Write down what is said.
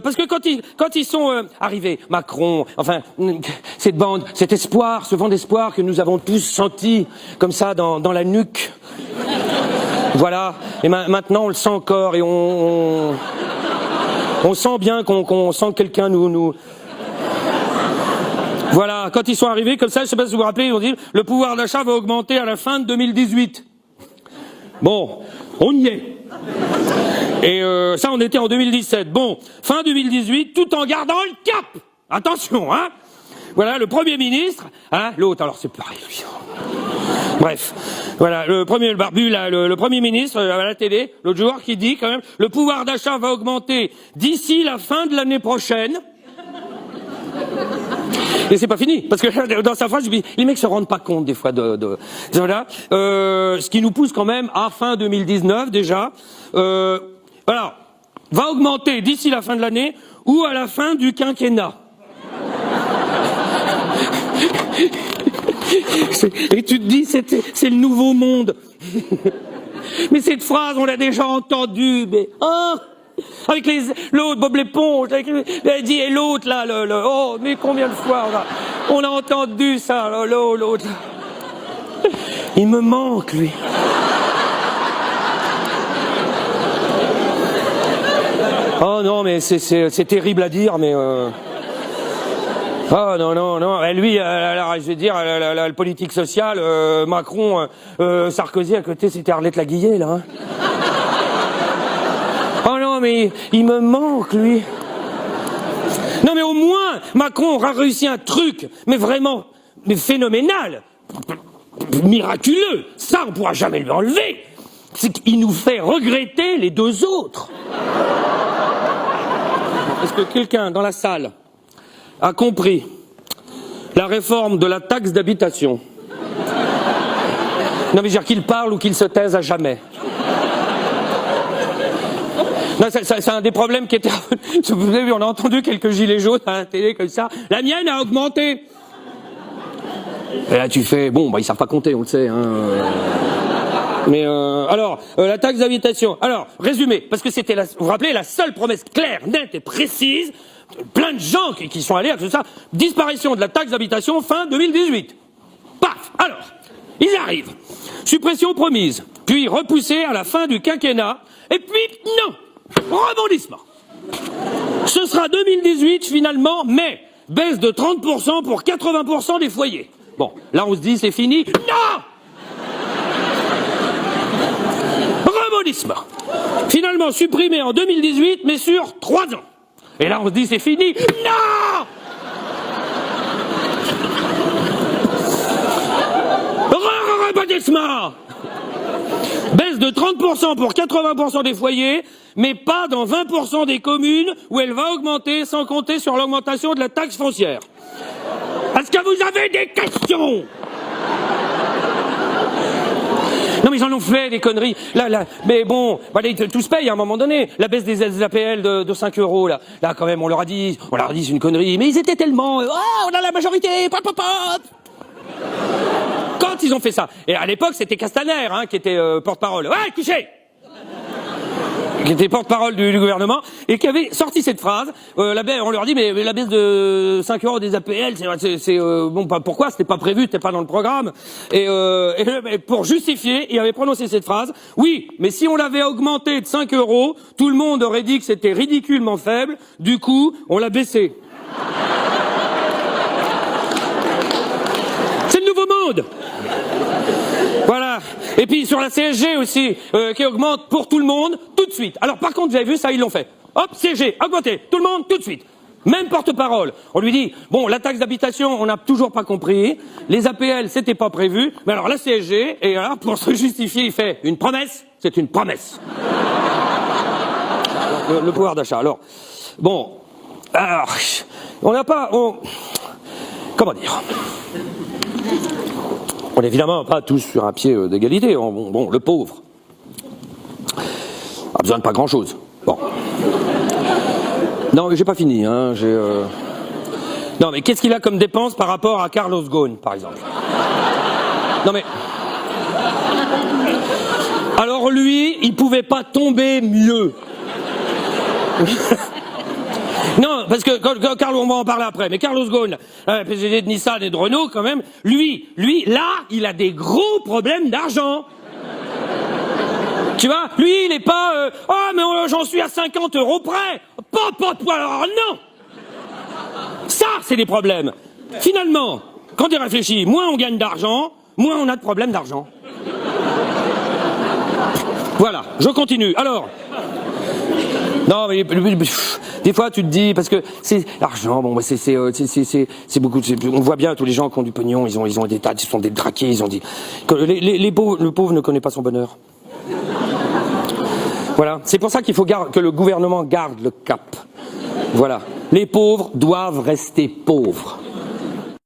Parce que quand ils sont arrivés, Macron, enfin, cette bande, cet espoir, ce vent d'espoir que nous avons tous senti, comme ça, dans la nuque. Voilà. Et maintenant, on le sent encore, et on sent bien qu'on sent que quelqu'un nous... Voilà. Quand ils sont arrivés, comme ça, je sais pas si vous vous rappelez, ils ont dit, le pouvoir d'achat va augmenter à la fin de 2018. Bon, on y est. Et ça, on était en 2017. Bon, fin 2018, tout en gardant le cap. Attention, hein. Voilà, le Premier ministre, hein, l'autre, alors c'est pareil, lui. Bref, voilà, le barbu, là, le Premier ministre, à la télé, l'autre jour, qui dit quand même, le pouvoir d'achat va augmenter d'ici la fin de l'année prochaine. Et c'est pas fini, parce que dans sa phrase, les mecs se rendent pas compte des fois voilà, ce qui nous pousse quand même à fin 2019 déjà. Voilà, va augmenter d'ici la fin de l'année ou à la fin du quinquennat. Et tu te dis, c'est le nouveau monde. Mais cette phrase, on l'a déjà entendue, mais avec l'autre, Bob l'éponge, elle dit, et l'autre, là, oh, mais combien de fois on a entendu ça, l'autre. Il me manque, lui. Oh non, mais c'est terrible à dire, mais... Oh non. Et lui, alors, je vais dire, la politique sociale, Macron, Sarkozy à côté, c'était Arlette Laguillet, là. Hein. Oh non, mais il me manque, lui. Non, mais au moins, Macron aura réussi un truc, mais vraiment, mais phénoménal, miraculeux. Ça, on pourra jamais lui enlever. C'est qu'il nous fait regretter les deux autres. Est-ce que quelqu'un dans la salle a compris la réforme de la taxe d'habitation? Non, mais je veux dire qu'il parle ou qu'il se taise à jamais. Non, c'est un des problèmes qui était... Vous avez vu, on a entendu quelques gilets jaunes à la télé comme ça. La mienne a augmenté. Et là, tu fais... Bon, bah, ils savent pas compter, on le sait. Hein. Mais alors, la taxe d'habitation. Alors, résumé, parce que c'était, vous vous rappelez, la seule promesse claire, nette et précise, plein de gens qui sont allés à tout ça, disparition de la taxe d'habitation fin 2018. Paf. Alors, ils arrivent. Suppression promise, puis repoussée à la fin du quinquennat, et puis non. Rebondissement. Ce sera 2018 finalement, mais baisse de 30% pour 80% des foyers. Bon, là on se dit c'est fini. Non. Rebondissement. Finalement supprimé en 2018, mais sur 3 ans. Et là on se dit c'est fini. Non. Rebondissement. Baisse de 30% pour 80% des foyers, mais pas dans 20% des communes où elle va augmenter, sans compter sur l'augmentation de la taxe foncière. Est-ce que vous avez des questions? Non mais ils en ont fait des conneries. Là, mais bon, allez, tout se paye à un moment donné. La baisse des APL de 5 €, là quand même, on leur a dit c'est une connerie. Mais ils étaient tellement, on a la majorité, pop. Quand ils ont fait ça, et à l'époque c'était Castaner qui était porte-parole, ouais, couché, qui était porte-parole du gouvernement, et qui avait sorti cette phrase, on leur dit mais la baisse de 5 € des APL, c'est bon, pourquoi, c'était pas prévu, c'était pas dans le programme, et pour justifier, il avait prononcé cette phrase, oui, mais si on l'avait augmenté de 5 €, tout le monde aurait dit que c'était ridiculement faible, du coup, on l'a baissé. C'est le nouveau monde. Voilà. Et puis sur la CSG aussi, qui augmente pour tout le monde, tout de suite. Alors par contre, vous avez vu, ça, ils l'ont fait. Hop, CSG, augmenté, tout le monde, tout de suite. Même porte-parole. On lui dit, bon, la taxe d'habitation, on n'a toujours pas compris. Les APL, c'était pas prévu. Mais alors la CSG, et alors pour se justifier, il fait une promesse, c'est une promesse. Alors, le pouvoir d'achat. Alors, bon, alors, on n'a pas... Comment dire ? On n'est évidemment pas tous sur un pied d'égalité. Bon, le pauvre a besoin de pas grand-chose. Bon. Non, mais j'ai pas fini. Non, mais qu'est-ce qu'il a comme dépense par rapport à Carlos Ghosn, par exemple? Non, mais... Alors lui, il pouvait pas tomber mieux. Non, parce que Carlos, on va en parler après, mais Carlos Ghosn, PDG de Nissan et de Renault, quand même, lui, là, il a des gros problèmes d'argent. Tu vois, lui, il est pas, mais j'en suis à 50 € près. Alors non. Ça, c'est des problèmes. Finalement, quand tu réfléchis, moins on gagne d'argent, moins on a de problèmes d'argent. Voilà, je continue. Alors, non, mais des fois tu te dis, parce que c'est l'argent, bon, c'est beaucoup. On voit bien tous les gens qui ont du pognon, ils ont des tas, ils sont des draqués, ils ont dit que les pauvres, le pauvre ne connaît pas son bonheur. Voilà, c'est pour ça qu'il faut que le gouvernement garde le cap. Voilà, les pauvres doivent rester pauvres.